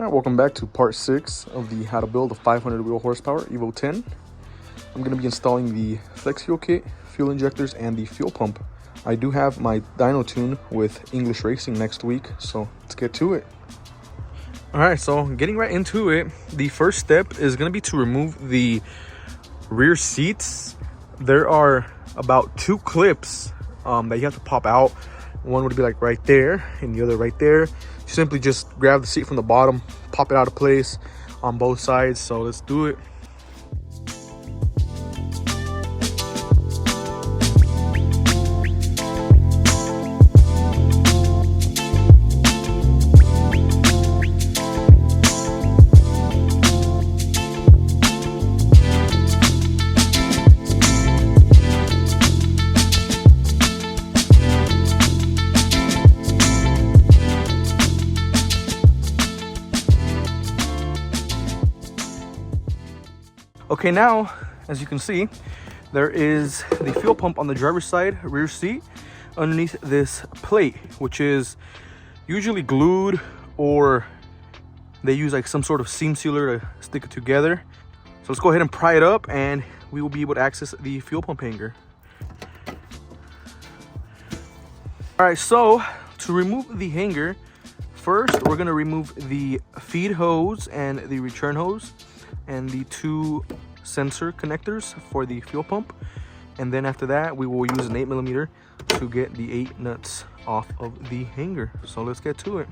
Alright, welcome back to part 6 of the how to build a 500 wheel horsepower EVO 10. I'm going to be installing the flex fuel kit, fuel injectors, and the fuel pump. I do have my dyno tune with English Racing next week, so let's get to it. Alright, so getting right into it, the first step is going to be to remove the rear seats. There are about 2 clips that you have to pop out. One would be like right there and the other right there. Simply just grab the seat from the bottom, pop it out of place on both sides. So let's do it. Okay, now, as you can see, there is the fuel pump on the driver's side rear seat underneath this plate, which is usually glued, or they use like some sort of seam sealer to stick it together. So let's go ahead and pry it up and we will be able to access the fuel pump hanger. All right, so to remove the hanger, first we're gonna remove the feed hose and the return hose and the 2 sensor connectors for the fuel pump, and then after that we will use an 8mm to get the 8 nuts off of the hanger. So let's get to it.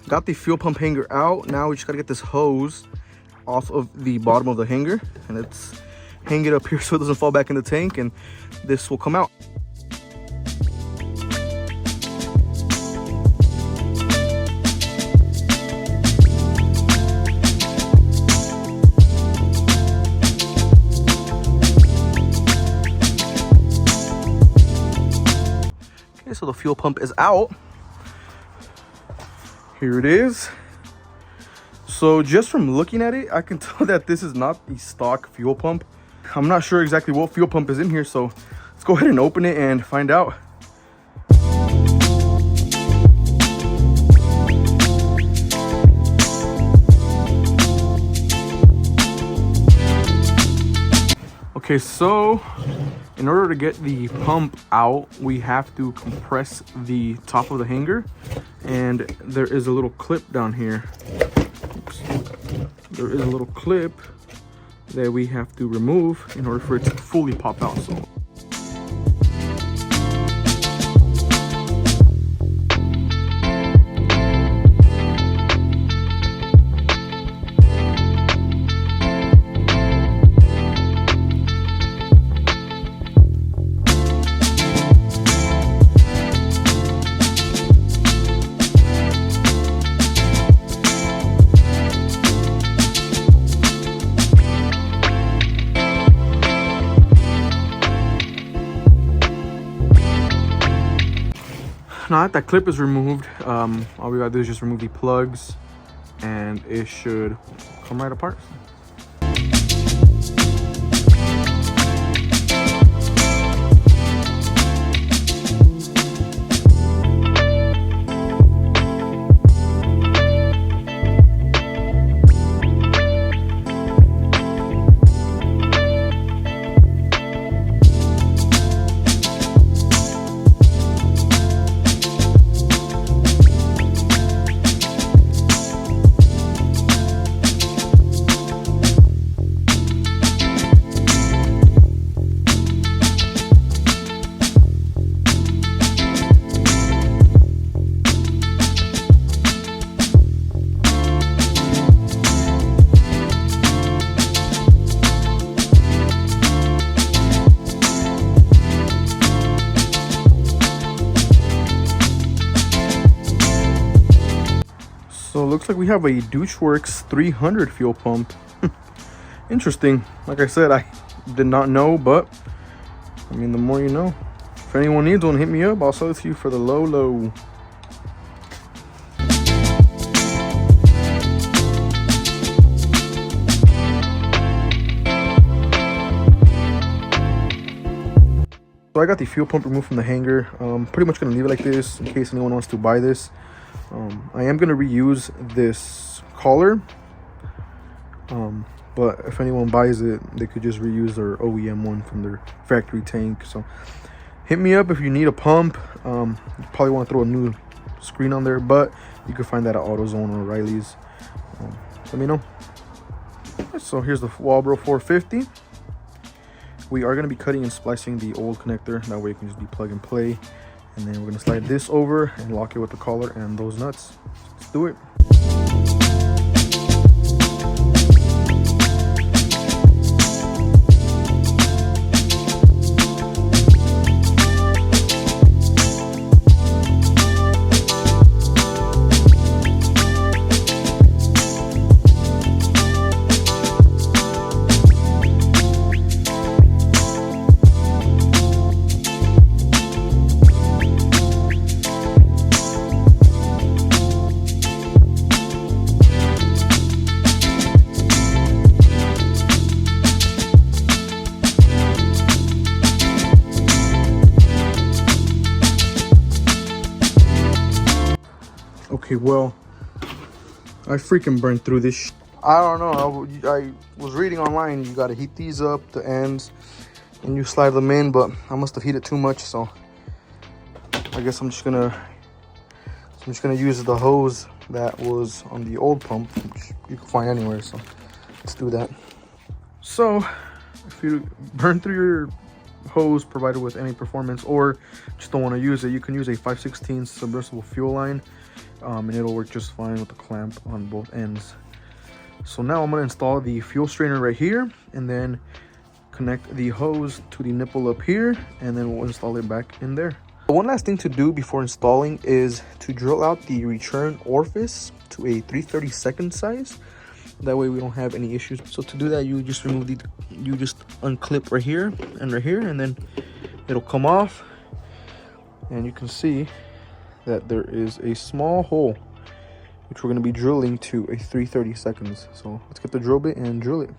Got the fuel pump hanger out. Now we just gotta get this hose off of the bottom of the hanger, and let's hang it up here so it doesn't fall back in the tank, and this will come out. Okay, so the fuel pump is out. Here it is. So just from looking at it, I can tell that this is not the stock fuel pump. I'm not sure exactly what fuel pump is in here, so let's go ahead and open it and find out. Okay, so in order to get the pump out, we have to compress the top of the hanger, and there is a little clip down here. Oops. There is a little clip that we have to remove in order for it to fully pop out. So now that clip is removed, all we gotta do is just remove the plugs and it should come right apart. So it looks like we have a Pt.6 300 fuel pump. Interesting. Like I said, I did not know, but I mean, the more you know. If anyone needs one, hit me up. I'll sell it to you for the low. So I got the fuel pump removed from the hanger. Pretty much gonna leave it like this in case anyone wants to buy this. I am gonna reuse this collar, but if anyone buys it, they could just reuse their OEM one from their factory tank. So hit me up if you need a pump. You probably want to throw a new screen on there, but you can find that at AutoZone or O'Reilly's. Let me know. So here's the Walbro 450. We are going to be cutting and splicing the old connector, that way it can just be plug and play. And then we're going to slide this over and lock it with the collar and those nuts. Let's do it. Okay, well, I freaking burned through this. I don't know. I was reading online. You got to heat these up, the ends, and you slide them in. But I must have heated too much, so I guess I'm just gonna use the hose that was on the old pump, which you can find anywhere. So let's do that. So if you burn through your hose provided with any performance, or just don't want to use it, you can use a 5/16 submersible fuel line. And it'll work just fine with the clamp on both ends. So now I'm going to install the fuel strainer right here, and then connect the hose to the nipple up here, and then we'll install it back in there. One last thing to do before installing is to drill out the return orifice to a 3/32 size. That way we don't have any issues. So to do that, you just unclip right here, and then it'll come off, and you can see that there is a small hole which we're going to be drilling to a 3/32. So let's get the drill bit and drill it.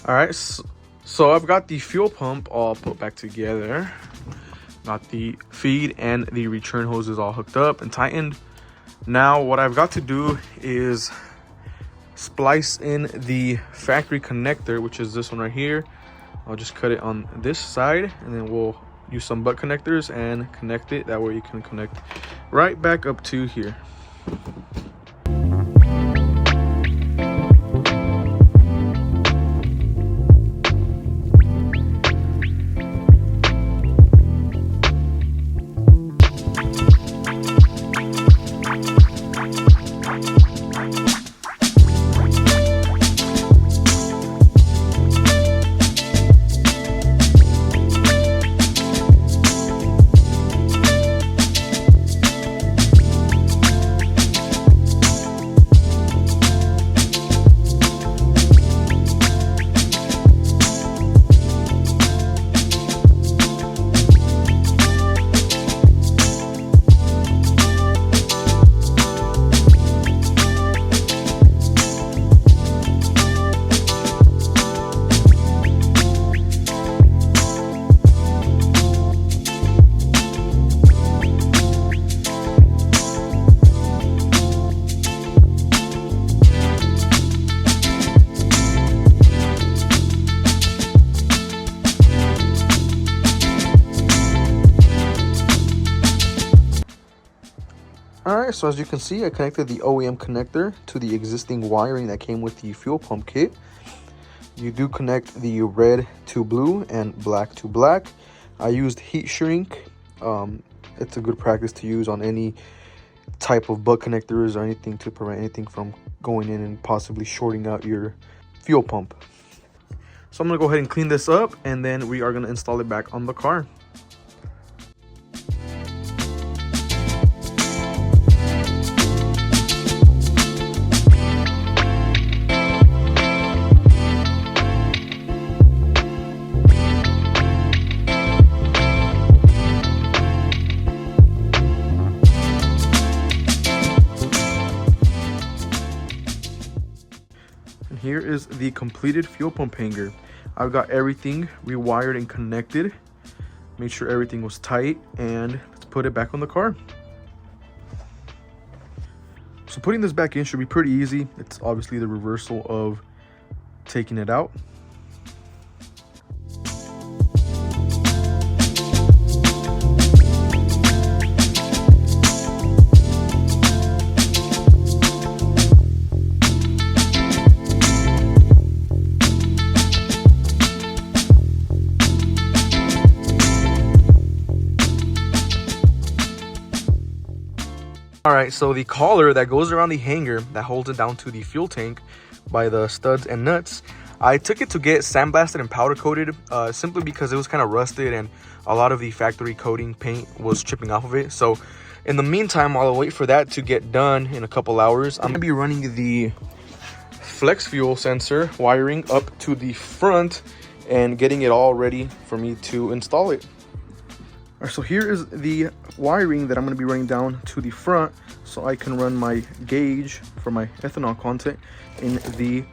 All right, so I've got the fuel pump all put back together. Got the feed and the return hoses all hooked up and tightened. Now what I've got to do is splice in the factory connector, which is this one right here. I'll just cut it on this side, and then we'll use some butt connectors and connect it. That way you can connect right back up to here. Alright, so as you can see, I connected the OEM connector to the existing wiring that came with the fuel pump kit. You do connect the red to blue and black to black. I used heat shrink. It's a good practice to use on any type of butt connectors or anything to prevent anything from going in and possibly shorting out your fuel pump. So I'm going to go ahead and clean this up, and then we are going to install it back on the car. Here is the completed fuel pump hanger. I've got everything rewired and connected. Made sure everything was tight, and let's put it back on the car. So putting this back in should be pretty easy. It's obviously the reversal of taking it out. Alright, so the collar that goes around the hanger that holds it down to the fuel tank by the studs and nuts, I took it to get sandblasted and powder coated simply because it was kind of rusted and a lot of the factory coating paint was chipping off of it. So in the meantime, while I wait for that to get done in a couple hours, I'm going to be running the flex fuel sensor wiring up to the front and getting it all ready for me to install it. Alright, so here is the wiring that I'm going to be running down to the front so I can run my gauge for my ethanol content in the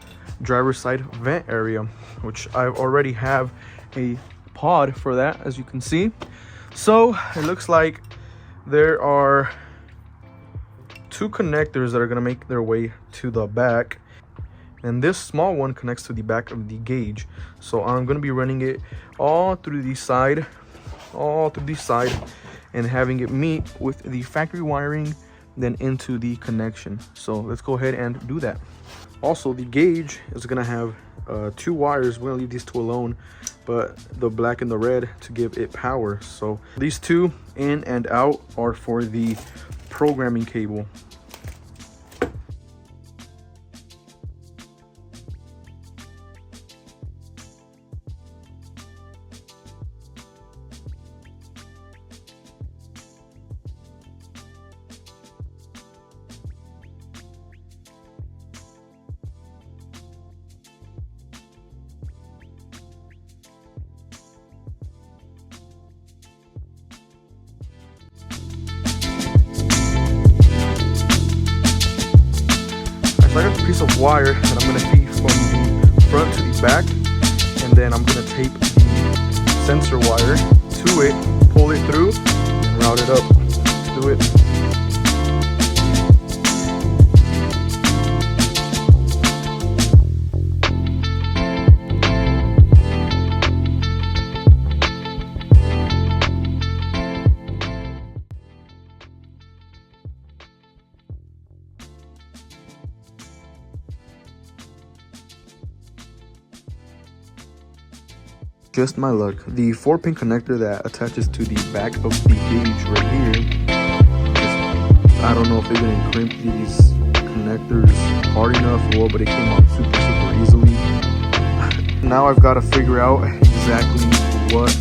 driver's side vent area, which I already have a pod for that, as you can see. So it looks like there are two connectors that are going to make their way to the back, and this small one connects to the back of the gauge. So I'm going to be running it all through the side and having it meet with the factory wiring, then into the connection. So let's go ahead and do that. Also, the gauge is going to have two wires. We're going to leave these two alone, but the black and the red to give it power. So these two in and out are for the programming cable. So I got the piece of wire that I'm going to feed from the front to the back, and then I'm going to tape the sensor wire to it, pull it through, and route it up. Let's do it. Just my luck, the 4-pin connector that attaches to the back of the gauge right here, I don't know if they're going to crimp these connectors hard enough or what, but it came out super easily. Now I've got to figure out exactly what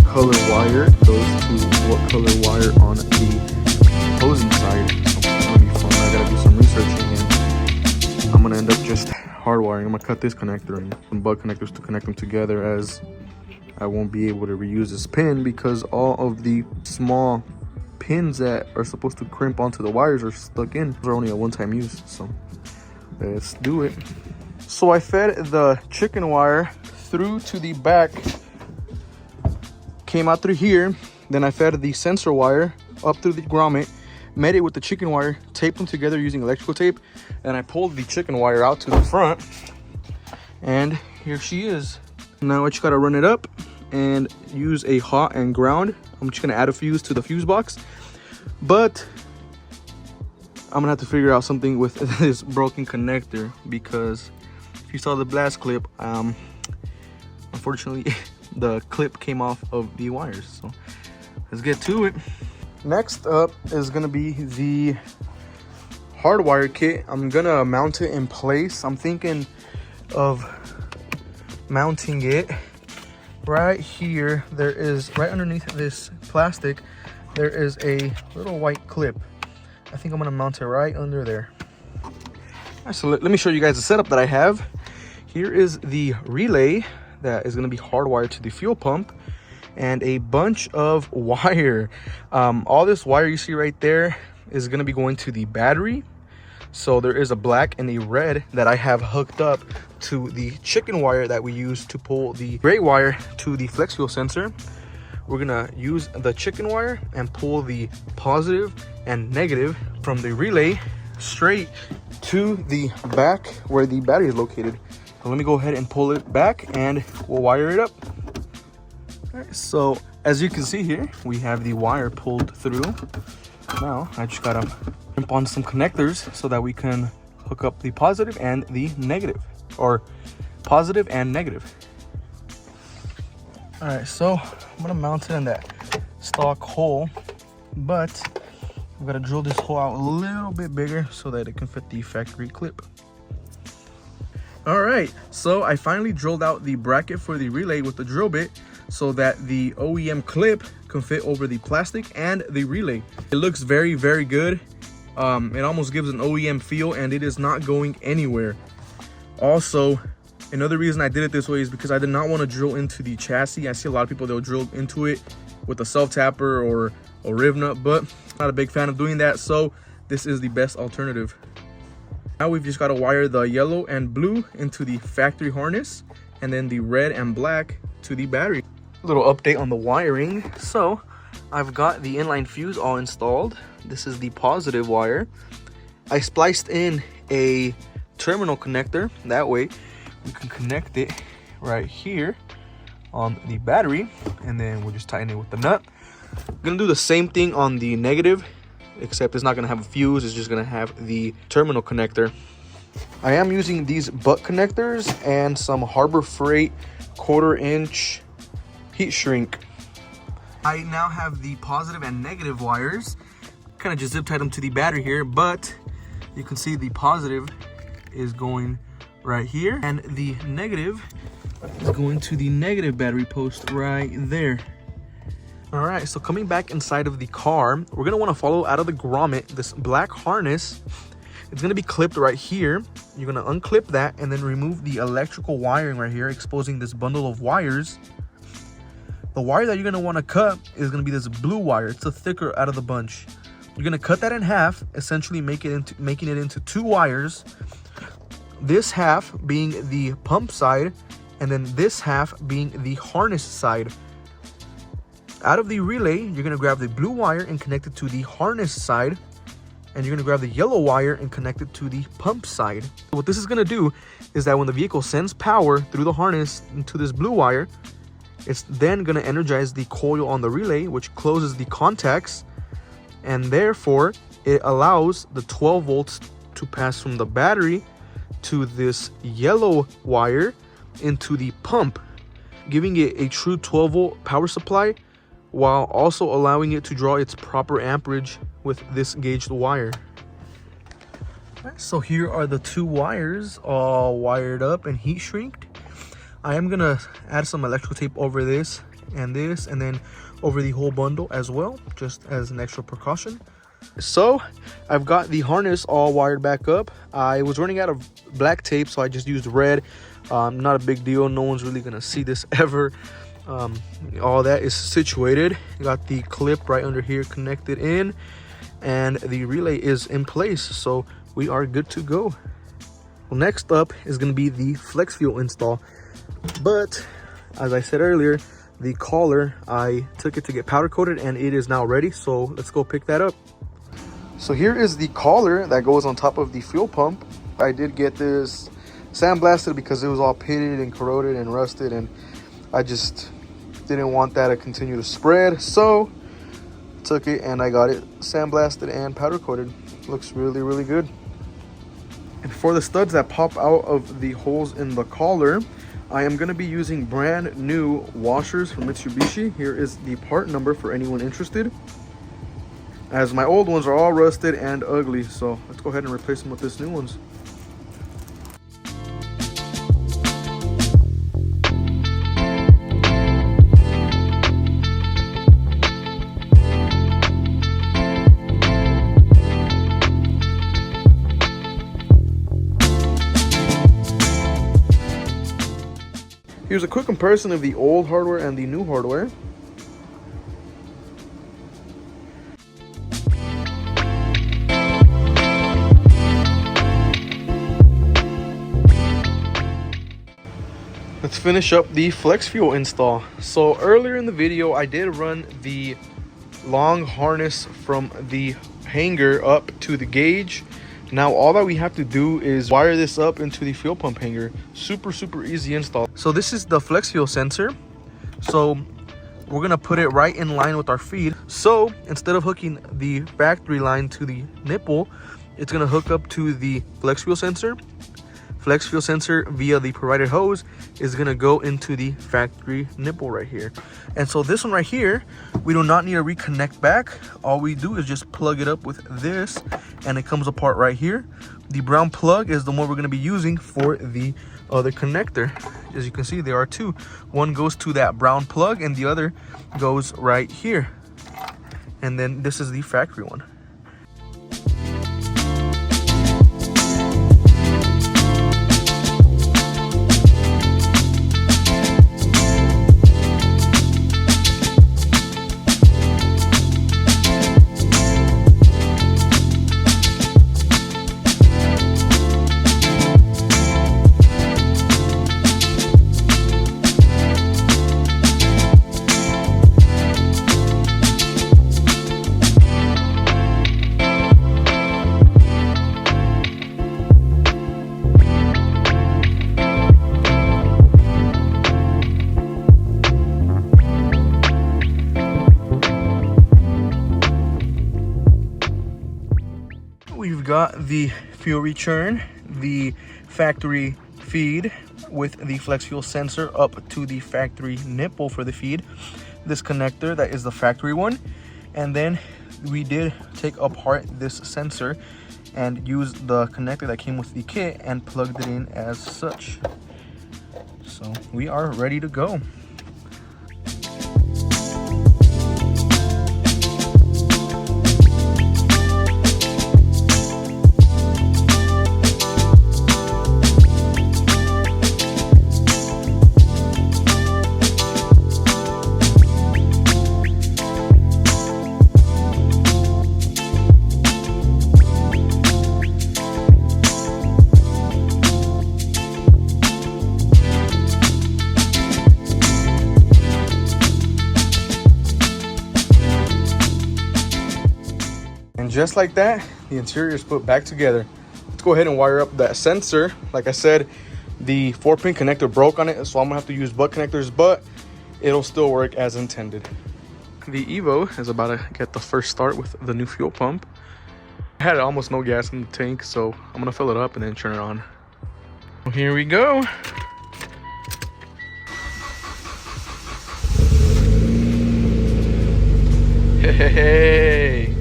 color wire goes to what color wire on the opposing side. So it's going to be fun. I got to do some researching, and I'm going to end up just hardwiring. I'm going to cut this connector and some butt connectors to connect them together, as I won't be able to reuse this pin because all of the small pins that are supposed to crimp onto the wires are stuck in. Those are only a one-time use, so let's do it. So I fed the chicken wire through to the back, came out through here, then I fed the sensor wire up through the grommet, met it with the chicken wire, taped them together using electrical tape, and I pulled the chicken wire out to the front, and here she is. Now I just gotta run it up and use a hot and ground. I'm just gonna add a fuse to the fuse box, but I'm gonna have to figure out something with this broken connector, because if you saw the blast clip, unfortunately the clip came off of the wires. So let's get to it. Next up is gonna be the hardwire kit. I'm gonna mount it in place. I'm thinking of mounting it right here. There is, right underneath this plastic, there is a little white clip. I think I'm gonna mount it right under there. All right, so let me show you guys the setup that I have. Here is the relay that is gonna be hardwired to the fuel pump, and a bunch of wire. All this wire you see right there is gonna be going to the battery. So there is a black and a red that I have hooked up to the chicken wire that we use to pull the gray wire to the flex fuel sensor. We're gonna use the chicken wire and pull the positive and negative from the relay straight to the back where the battery is located. So let me go ahead and pull it back and we'll wire it up. All right, so as you can see here, we have the wire pulled through. Now I just gotta jump on some connectors so that we can hook up the positive and the negative, or positive and negative. All right, so I'm gonna mount it in that stock hole, but I'm gonna drill this hole out a little bit bigger so that it can fit the factory clip. All right, so I finally drilled out the bracket for the relay with the drill bit so that the OEM clip can fit over the plastic and the relay. It looks very, very good. It almost gives an OEM feel, and it is not going anywhere. Also, another reason I did it this way is because I did not want to drill into the chassis. I see a lot of people, they'll drill into it with a self-tapper or a riv nut, but I'm not a big fan of doing that, so this is the best alternative. Now we've just got to wire the yellow and blue into the factory harness, and then the red and black to the battery. A little update on the wiring. So I've got the inline fuse all installed. This is the positive wire. I spliced in a terminal connector. That way we can connect it right here on the battery, and then we'll just tighten it with the nut. I'm gonna do the same thing on the negative, except it's not gonna have a fuse, it's just gonna have the terminal connector. I am using these butt connectors and some Harbor Freight 1/4 inch heat shrink. I now have the positive and negative wires. Kind of just zip tied them to the battery here, but you can see the positive is going right here, and the negative is going to the negative battery post right there. All right, so coming back inside of the car, we're gonna wanna follow out of the grommet this black harness. It's gonna be clipped right here. You're gonna unclip that and then remove the electrical wiring right here, exposing this bundle of wires. The wire that you're gonna wanna cut is gonna be this blue wire. It's the thicker out of the bunch. You're gonna cut that in half, essentially making it into 2 wires. This half being the pump side, and then this half being the harness side. Out of the relay, you're gonna grab the blue wire and connect it to the harness side, and you're gonna grab the yellow wire and connect it to the pump side. What this is gonna do is that when the vehicle sends power through the harness into this blue wire, it's then gonna energize the coil on the relay, which closes the contacts, and therefore it allows the 12 volts to pass from the battery to this yellow wire into the pump, giving it a true 12 volt power supply, while also allowing it to draw its proper amperage with this gauged wire. Right, so here are the 2 wires all wired up and heat shrinked. I am gonna add some electrical tape over this, and then over the whole bundle as well, just as an extra precaution. So I've got the harness all wired back up. I was running out of black tape, so I just used red. Not a big deal, no one's really gonna see this ever. All that is situated. Got the clip right under here connected in, and the relay is in place, so we are good to go. Well, next up is going to be the flex fuel install, but as I said earlier, the collar, I took it to get powder coated and it is now ready, so let's go pick that up. So here is the collar that goes on top of the fuel pump. I did get this sandblasted because it was all pitted and corroded and rusted, and I just didn't want that to continue to spread, so took it and I got it sandblasted and powder coated. Looks really good. And for the studs that pop out of the holes in the collar, I am going to be using brand new washers from Mitsubishi. Here is the part number for anyone interested, as my old ones are all rusted and ugly. So let's go ahead and replace them with these new ones. Here's a quick comparison of the old hardware and the new hardware. Let's finish up the flex fuel install. So earlier in the video, I did run the long harness from the hanger up to the gauge. Now all that we have to do is wire this up into the fuel pump hanger. Super easy install. So this is the flex fuel sensor. So we're gonna put it right in line with our feed. So instead of hooking the factory line to the nipple, it's gonna hook up to the flex fuel sensor. Flex fuel sensor via the provided hose is gonna go into the factory nipple right here. And so this one right here, we do not need to reconnect back. All we do is just plug it up with this and it comes apart right here. The brown plug is the one we're gonna be using for the other connector. As you can see, there are two. One goes to that brown plug and the other goes right here. And then this is the factory one. We've got the fuel return, the factory feed with the flex fuel sensor up to the factory nipple for the feed. This connector, that is the factory one. And then we did take apart this sensor and use the connector that came with the kit and plugged it in as such. So we are ready to go. And just like that, the interior is put back together. Let's go ahead and wire up that sensor. Like I said, the 4-pin connector broke on it, so I'm gonna have to use butt connectors, but it'll still work as intended. The EVO is about to get the first start with the new fuel pump. I had almost no gas in the tank, so I'm gonna fill it up and then turn it on. Well, here we go. Hey,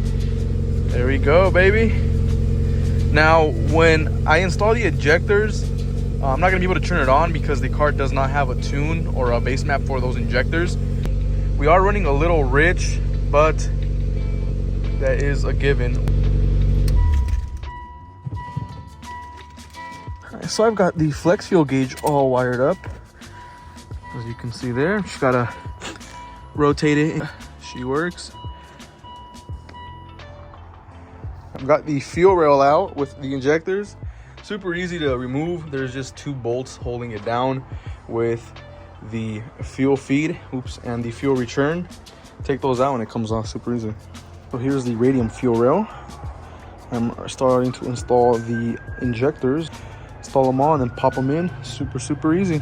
there we go, baby. Now, when I install the ejectors, I'm not gonna be able to turn it on because the car does not have a tune or a base map for those injectors. We are running a little rich, but that is a given. All right, so I've got the flex fuel gauge all wired up. As you can see there, just gotta rotate it. She works. I've got the fuel rail out with the injectors. Super easy to remove. There's just 2 bolts holding it down with the fuel feed, and the fuel return. Take those out and it comes off super easy. So here's the radium fuel rail. I'm starting to install the injectors. Install them on and pop them in. Super easy.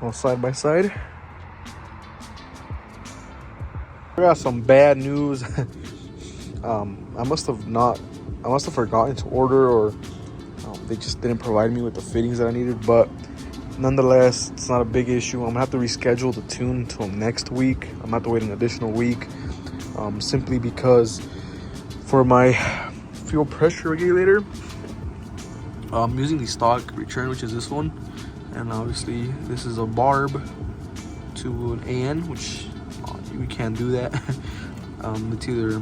All side by side. I got some bad news. I must have forgotten to order, or they just didn't provide me with the fittings that I needed. But nonetheless, it's not a big issue. I'm gonna have to reschedule the tune until next week. I'm gonna have to wait an additional week, simply because for my fuel pressure regulator, I'm using the stock return, which is this one, and obviously this is a barb to an AN, which we can't do that. It's either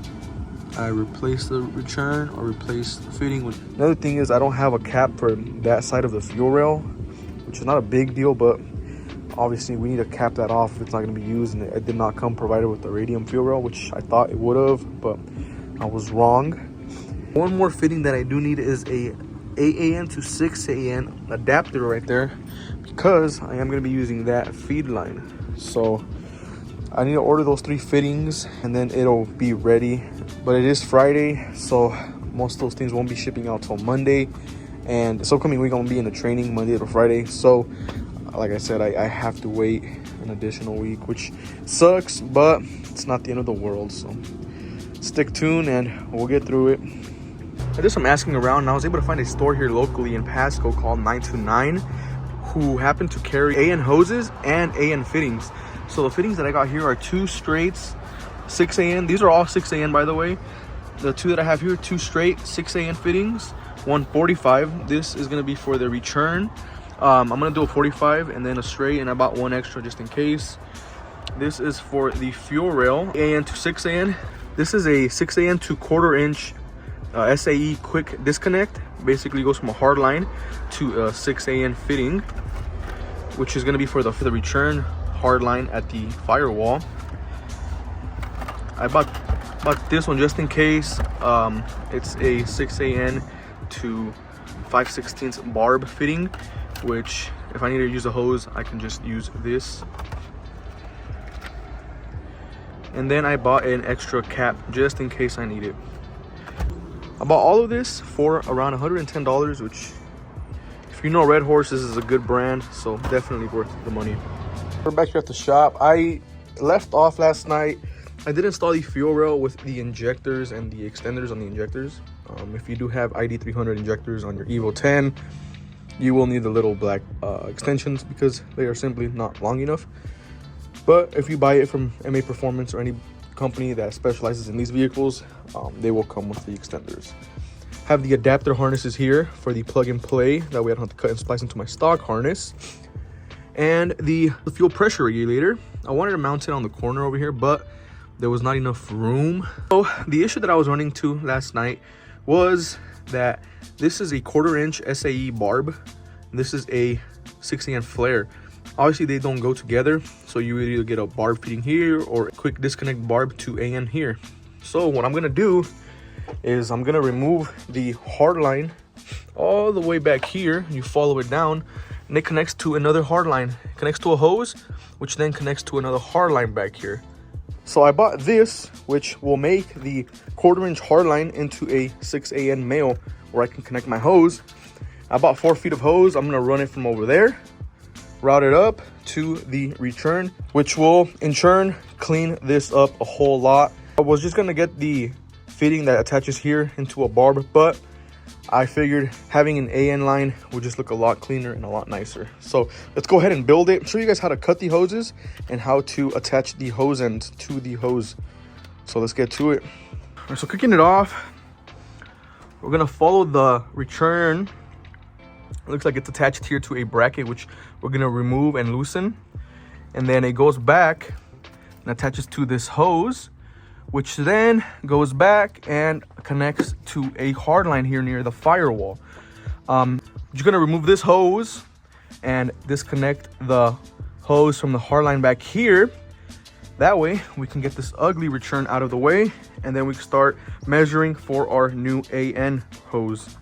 I replace the return or replace the fitting. Another thing is I don't have a cap for that side of the fuel rail, which is not a big deal, but obviously we need to cap that off if it's not going to be used, and it did not come provided with the radium fuel rail, which I thought it would have, but I was wrong. One more fitting that I do need is a 8AN to 6AN adapter right there, because I am going to be using that feed line. So I need to order those 3 fittings and then it'll be ready. But it is Friday, so most of those things won't be shipping out till Monday, and this upcoming week I'm gonna be in the training Monday to Friday. So like I said, I have to wait an additional week, which sucks, but it's not the end of the world. So stick tuned and we'll get through it. I did some asking around, and I was able to find a store here locally in Pasco called 929 who happened to carry AN hoses and AN fittings. So the fittings that I got here are 2 straights 6AN. These are all 6AN, by the way. The 2 that I have here, 2 straight 6AN fittings, 145. This is going to be for the return. I'm going to do a 45 and then a straight, and I bought 1 extra just in case. This is for the fuel rail, AN to 6AN. This is a 6AN to 1/4 inch SAE quick disconnect. Basically goes from a hard line to a 6AN fitting, which is going to be for the return hard line at the firewall. I bought this one just in case. It's a 6AN to 5/16 barb fitting, which if I need to use a hose, I can just use this. And then I bought an extra cap just in case I need it. I bought all of this for around $110, which, if you know Red Horse, this is a good brand, so definitely worth the money. We're back here at the shop. I left off last night. I did install the fuel rail with the injectors and the extenders on the injectors. If you do have ID300 injectors on your EVO 10, you will need the little black extensions because they are simply not long enough. But if you buy it from MA Performance or any company that specializes in these vehicles, they will come with the extenders. Have the adapter harnesses here for the plug and play, that way I don't have to cut and splice into my stock harness. And the fuel pressure regulator, I wanted to mount it on the corner over here, but there was not enough room. So the issue that I was running to last night was that this is a 1/4 inch SAE barb. This is a 6AN flare. Obviously they don't go together, so you either get a barb fitting here or a quick disconnect barb to AN here. So what I'm gonna do is I'm gonna remove the hard line all the way back here. You follow it down and it connects to another hard line. It connects to a hose, which then connects to another hard line back here. So I bought this, which will make the 1/4 inch hard line into a 6AN male where I can connect my hose. I bought 4 feet of hose. I'm gonna run it from over there, route it up to the return, which will in turn clean this up a whole lot. I was just gonna get the fitting that attaches here into a barb, but I figured having an AN line would just look a lot cleaner and a lot nicer. So let's go ahead and build it. I'll show you guys how to cut the hoses and how to attach the hose end to the hose. So let's get to it. All right, so kicking it off, we're gonna follow the return. It looks like it's attached here to a bracket, which we're gonna remove and loosen. And then it goes back and attaches to this hose, which then goes back and connects to a hard line here near the firewall. You're gonna remove this hose and disconnect the hose from the hard line back here. That way we can get this ugly return out of the way, and then we can start measuring for our new AN hose.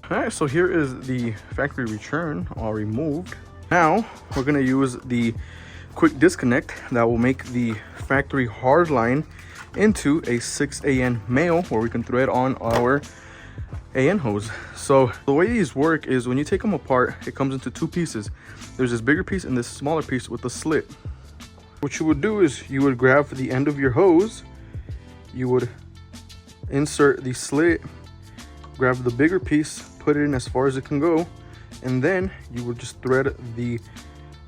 Alright, so here is the factory return all removed. Now we're going to use the quick disconnect that will make the factory hardline into a 6 AN male, where we can thread on our AN hose. So the way these work is when you take them apart, it comes into two pieces. There's this bigger piece and this smaller piece with a slit. What you would do is you would grab the end of your hose, you would insert the slit, grab the bigger piece, put it in as far as it can go, and then you would just thread the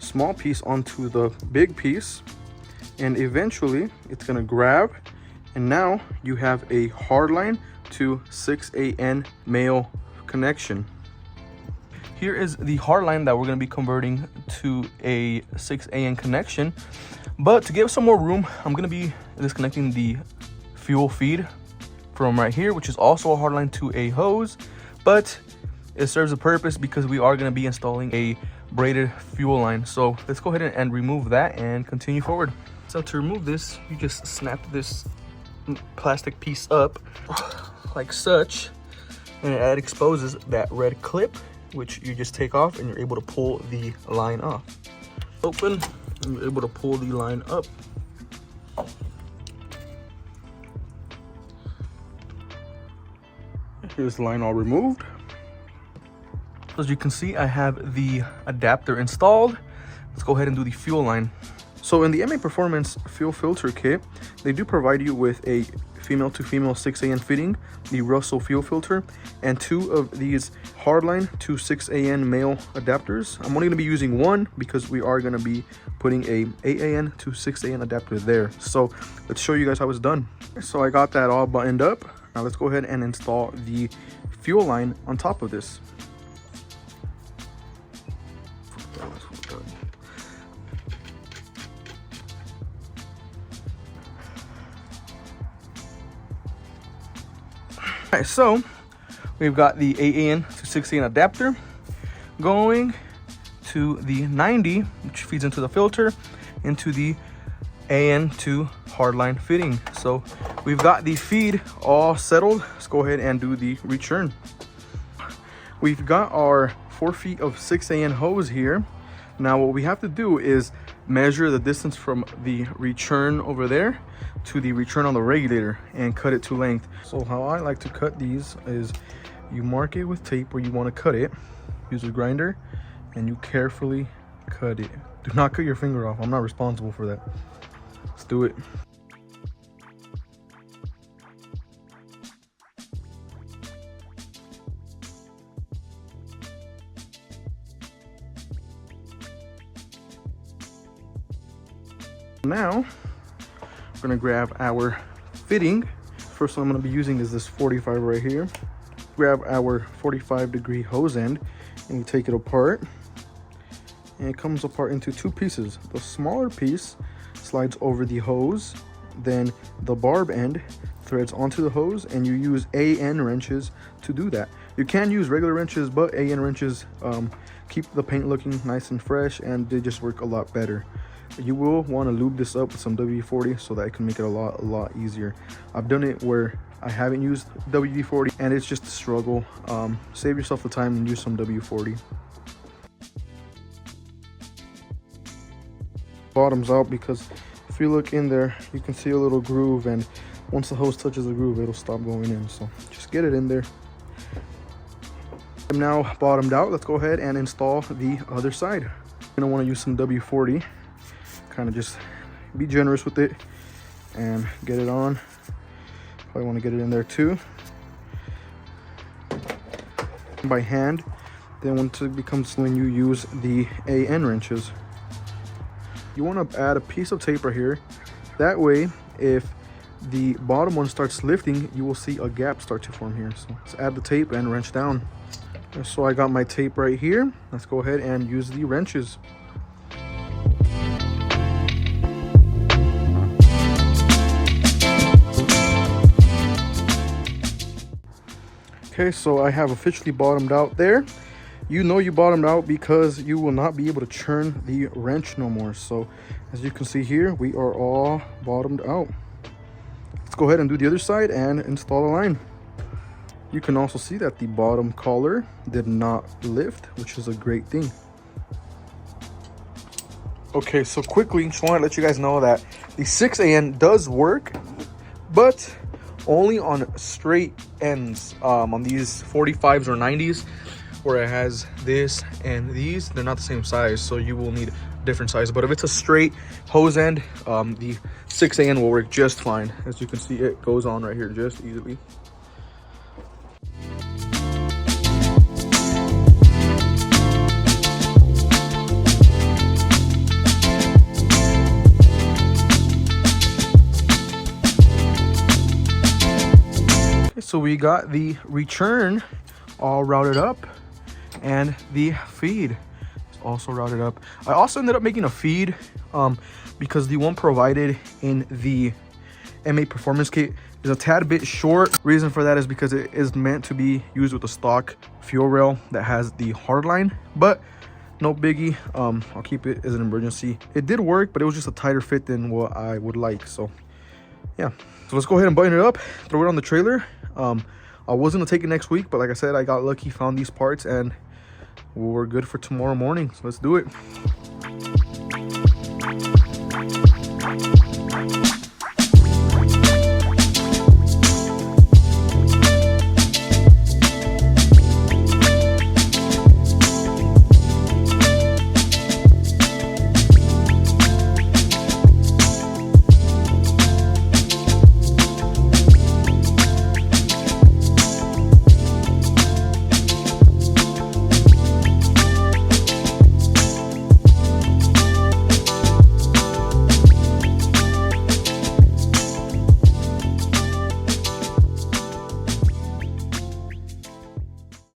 small piece onto the big piece, and eventually it's going to grab, and now you have a hardline to 6 AN male connection. Here is the hardline that we're going to be converting to a 6 AN connection, but to give some more room, I'm going to be disconnecting the fuel feed from right here, which is also a hardline to a hose, but it serves a purpose because we are going to be installing a braided fuel line. So let's go ahead and remove that and continue forward. So to remove this, you just snap this plastic piece up like such, and it exposes that red clip, which you just take off, and you're able to pull the line off. Open, and you're able to pull the line up. Here's the line all removed. As you can see, I have the adapter installed. Let's go ahead and do the fuel line. So in the MA Performance fuel filter kit, they do provide you with a female to female 6 AN fitting, the Russell fuel filter, and 2 of these hardline to 6 AN male adapters. I'm only going to be using one because we are going to be putting a 8 AN to 6 AN adapter there. So let's show you guys how it's done. So I got that all buttoned up. Now let's go ahead and install the fuel line on top of this. Alright, so we've got the 8 AN to 6 AN adapter going to the 90, which feeds into the filter, into the AN to hardline fitting. So we've got the feed all settled. Let's go ahead and do the return. We've got our 4 feet of 6 AN hose here. Now what we have to do is measure the distance from the return over there to the return on the regulator and cut it to length. So how I like to cut these is you mark it with tape where you want to cut it, use a grinder, and you carefully cut it. Do not cut your finger off. I'm not responsible for that. Let's do it. Now we're gonna grab our fitting. First one I'm gonna be using is this 45 right here. Grab our 45-degree hose end and you take it apart, and it comes apart into 2 pieces. The smaller piece slides over the hose, then the barb end threads onto the hose, and you use AN wrenches to do that. You can use regular wrenches, but AN wrenches keep the paint looking nice and fresh, and they just work a lot better. You will want to lube this up with some WD-40 so that it can make it a lot easier. I've done it where I haven't used WD-40 and it's just a struggle. Save yourself the time and use some WD-40. Bottoms out, because if you look in there you can see a little groove, and once the hose touches the groove it'll stop going in. So just get it in there. I'm now bottomed out. Let's go ahead and install the other side. You're gonna want to use some WD-40. Kind of just be generous with it and get it on. Probably want to get it in there too by hand. Then once it becomes when you use the AN wrenches, you want to add a piece of tape right here. That way if the bottom one starts lifting, you will see a gap start to form here. So let's add the tape and wrench down. So I got my tape right here. Let's go ahead and use the wrenches. Okay, so I have officially bottomed out there. You know you bottomed out because you will not be able to churn the wrench no more. So as you can see here, we are all bottomed out. Let's go ahead and do the other side and install the line. You can also see that the bottom collar did not lift, which is a great thing. Okay, so quickly, just want to let you guys know that the 6AN does work, but only on straight ends. On these 45s or 90s, where it has this and these, they're not the same size, so you will need a different size. But if it's a straight hose end, the 6AN will work just fine. As you can see, it goes on right here just easily. So we got the return all routed up, and the feed is also routed up. I also ended up making a feed because the one provided in the M8 Performance Kit is a tad bit short. Reason for that is because it is meant to be used with the stock fuel rail that has the hardline, but no biggie. I'll keep it as an emergency. It did work, but it was just a tighter fit than what I would like. So yeah, so let's go ahead and button it up, throw it on the trailer. I was gonna take it next week, but like I said, I got lucky, found these parts, and we're good for tomorrow morning. So let's do it.